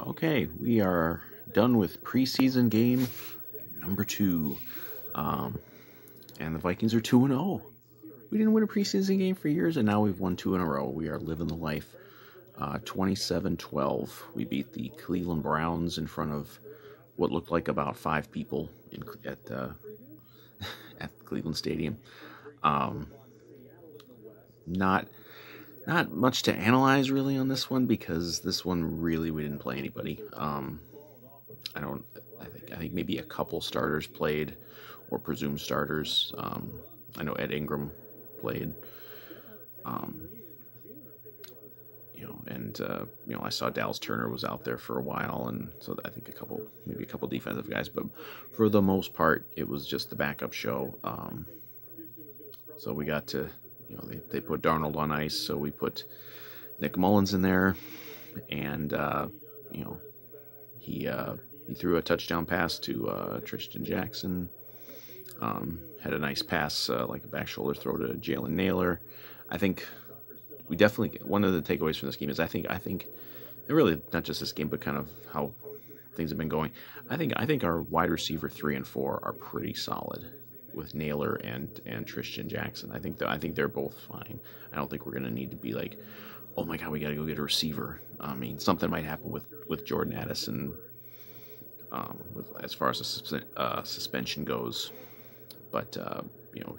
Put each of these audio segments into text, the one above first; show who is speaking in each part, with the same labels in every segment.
Speaker 1: Okay, we are done with preseason game number 2. And the Vikings are 2-0. We didn't win a preseason game for years, and now we've won 2 in a row. We are living the life. 27-12. We beat the Cleveland Browns in front of what looked like about 5 people at Cleveland Stadium. Not much to analyze really on this one, because this one really we didn't play anybody. I think maybe a couple starters played, or presumed starters. I know Ed Ingram played. I saw Dallas Turner was out there for a while, and so I think maybe a couple defensive guys, but for the most part, it was just the backup show. So we got to, they put Darnold on ice, so we put Nick Mullins in there, and he threw a touchdown pass to Tristan Jackson. Had a nice pass, like a back shoulder throw to Jalen Naylor. I think we definitely, one of the takeaways from this game is I think really not just this game, but kind of how things have been going. I think our wide receiver 3 and 4 are pretty solid with Naylor and Tristan Jackson. I think they're both fine. I don't think we're going to need to be like, oh my God, we got to go get a receiver. I mean, something might happen with Jordan Addison, as far as the suspension goes. But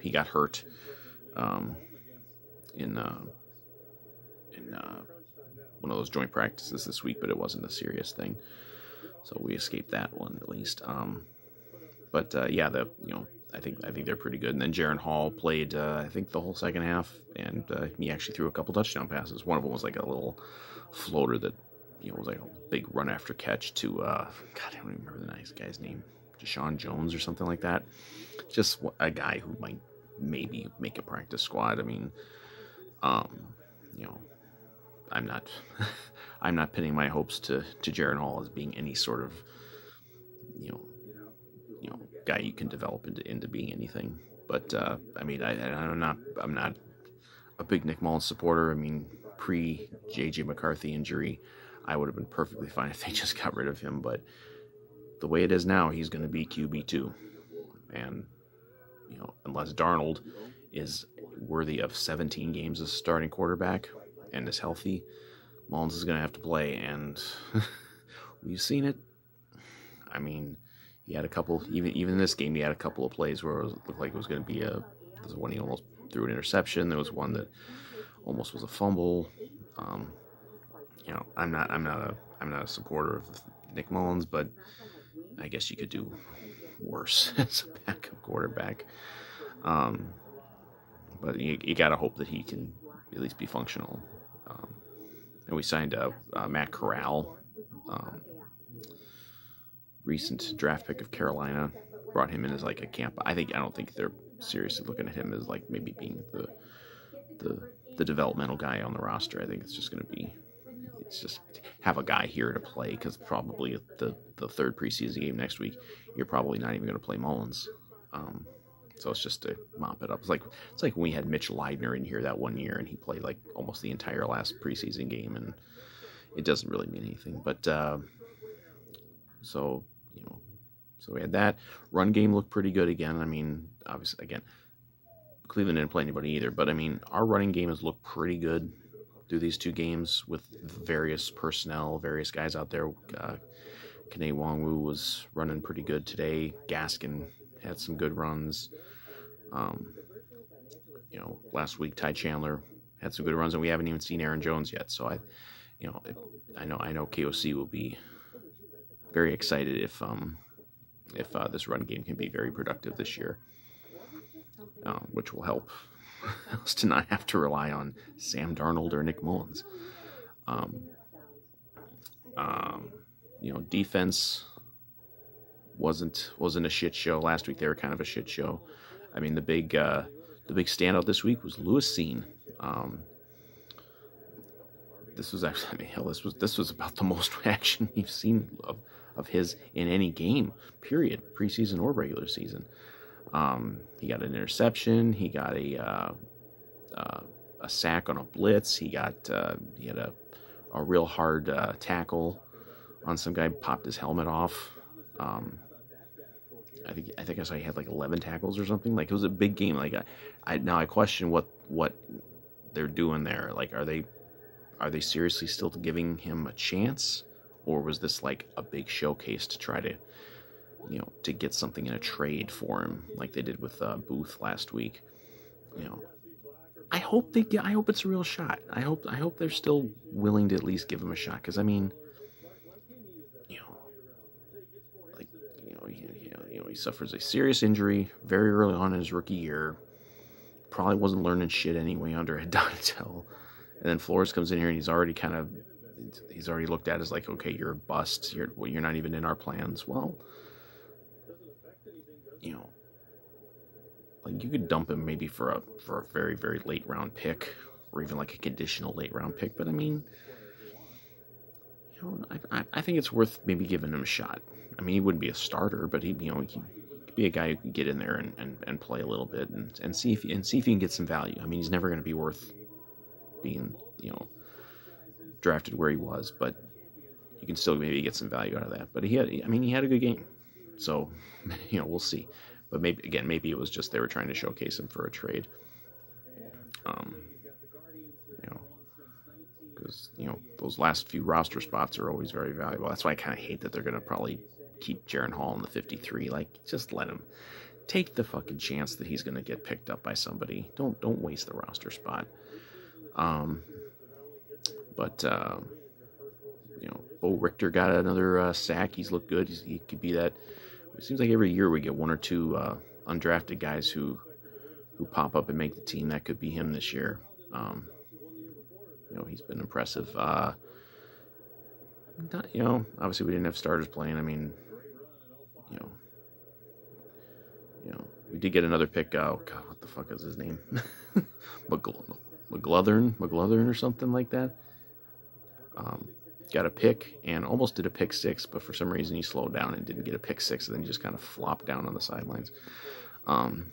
Speaker 1: he got hurt in one of those joint practices this week, but it wasn't a serious thing, so we escaped that one at least. I think they're pretty good. And then Jaron Hall played, I think, the whole second half, and he actually threw a couple touchdown passes. One of them was like a little floater that was like a big run after catch to God, I don't even remember the nice guy's name, Deshaun Jones or something like that. Just a guy who might maybe make a practice squad. I mean, I'm not pinning my hopes to Jaron Hall as being any sort of guy you can develop into being anything. But I mean, I'm not a big Nick Mullins supporter. I mean, pre JJ McCarthy injury, I would have been perfectly fine if they just got rid of him. But the way it is now, he's going to be QB2, and unless Darnold is worthy of 17 games as a starting quarterback and is healthy, Mullins is going to have to play. And we've seen it. I mean, he had a couple, even in this game, he had a couple of plays where it looked like it was going to be there was one he almost threw an interception. There was one that almost was a fumble. I'm not a supporter of Nick Mullins, but I guess you could do worse as a backup quarterback. But you got to hope that he can at least be functional. And we signed Matt Corral, recent draft pick of Carolina. Brought him in as like a camp. I don't think they're seriously looking at him as like maybe being the developmental guy on the roster. I think it's just have a guy here to play, because probably the third preseason game next week, you're probably not even going to play Mullins. So it's just to mop it up. It's like when we had Mitch Leidner in here that one year, and he played like almost the entire last preseason game, and it doesn't really mean anything. But so we had that. Run game looked pretty good again. I mean, obviously, again, Cleveland didn't play anybody either, but I mean, our running game has looked pretty good through these 2 games with various personnel, various guys out there. Kene Nwangwu was running pretty good today. Gaskin had some good runs. Last week Ty Chandler had some good runs, and we haven't even seen Aaron Jones yet. So I know KOC will be very excited if this run game can be very productive this year, which will help us to not have to rely on Sam Darnold or Nick Mullins. Defense wasn't a shit show. Last week they were kind of a shit show. I mean, the big standout this week was Lewis Cine. This was actually, this was about the most action we've seen of his in any game, period, preseason or regular season. He got an interception. He got a sack on a blitz. He had a real hard tackle on some guy, popped his helmet off. I think I saw he had like 11 tackles or something. Like, it was a big game. Like, I question what they're doing there. Like, are they seriously still giving him a chance, or was this like a big showcase to try to, to get something in a trade for him, like they did with Booth last week? I hope it's a real shot. I hope they're still willing to at least give him a shot, because I mean, like, he suffers a serious injury very early on in his rookie year. Probably wasn't learning shit anyway under Donatell. And then Flores comes in here and he's already looked at as like, okay, you're a bust. You're not even in our plans. Well, like, you could dump him maybe for a very, very late round pick, or even like a conditional late round pick. But I mean, I think it's worth maybe giving him a shot. I mean, he wouldn't be a starter, but he could be a guy who can get in there and play a little bit and see if he can get some value. I mean, he's never going to be worth being, drafted where he was, but you can still maybe get some value out of that. But he had a good game, so we'll see. But maybe it was just they were trying to showcase him for a trade. Because those last few roster spots are always very valuable. That's why I kind of hate that they're going to probably keep Jaren Hall in the 53. Like, just let him take the fucking chance that he's going to get picked up by somebody. Don't waste the roster spot. But Bo Richter got another sack. He's looked good. He could be that. It seems like every year we get one or two undrafted guys who pop up and make the team. That could be him this year. He's been impressive. Obviously we didn't have starters playing. I mean, we did get another pick. Oh God, what the fuck is his name? McGlothern or something like that. Got a pick and almost did a pick six, but for some reason he slowed down and didn't get a pick six, and then he just kind of flopped down on the sidelines. For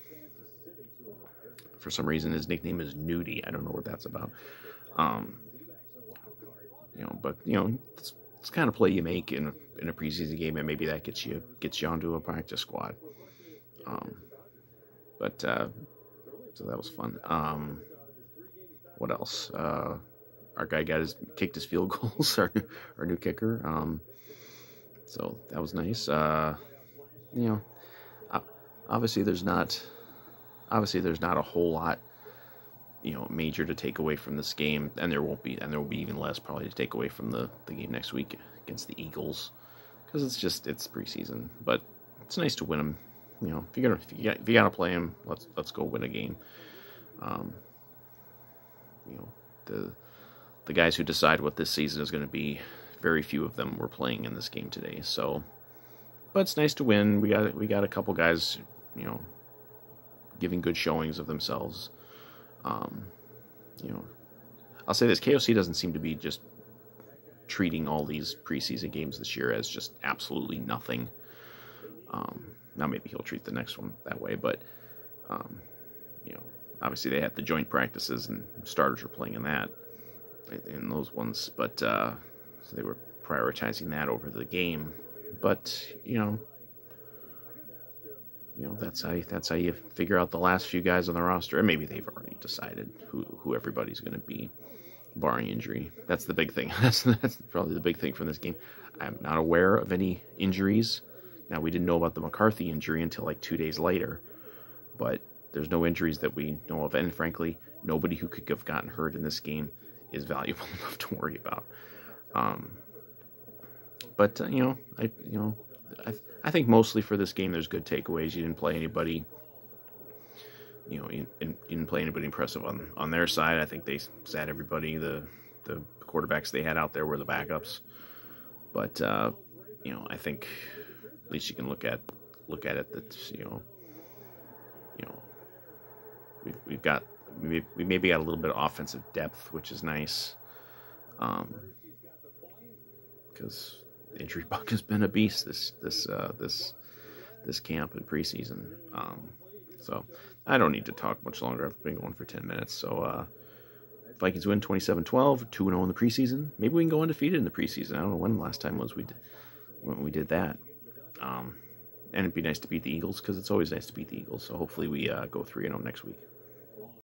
Speaker 1: some reason his nickname is Nudie. I don't know what that's about. But it's kind of play you make in a preseason game, and maybe that gets you onto a practice squad. So that was fun. What else? Our guy kicked his field goals. Our new kicker. So that was nice. Obviously there's not a whole lot, major to take away from this game, and there will be even less probably to take away from the game next week against the Eagles, because it's preseason. But it's nice to win them. If you gotta play them, let's go win a game. The guys who decide what this season is going to be, very few of them were playing in this game today. So, but it's nice to win. We got a couple guys, giving good showings of themselves. I'll say this: KOC doesn't seem to be just treating all these preseason games this year as just absolutely nothing. Now maybe he'll treat the next one that way, but obviously they had the joint practices and starters were playing in those ones, but so they were prioritizing that over the game. But that's how you figure out the last few guys on the roster, and maybe they've already decided who everybody's going to be, barring injury. That's the big thing. That's probably the big thing from this game. I'm not aware of any injuries. Now, we didn't know about the McCarthy injury until like 2 days later, but there's no injuries that we know of, and frankly, nobody who could have gotten hurt in this game is valuable enough to worry about. I think mostly for this game, there's good takeaways. You didn't play anybody, you didn't play anybody impressive on their side. I think they sat everybody. The quarterbacks they had out there were the backups. But I think at least you can look at it that we maybe got a little bit of offensive depth, which is nice. Because the injury bug has been a beast this camp and preseason. So I don't need to talk much longer. I've been going for 10 minutes. So Vikings win 27-12, 2-0 in the preseason. Maybe we can go undefeated in the preseason. I don't know when the last time was when we did that. And it'd be nice to beat the Eagles because it's always nice to beat the Eagles. So hopefully we go 3-0 next week.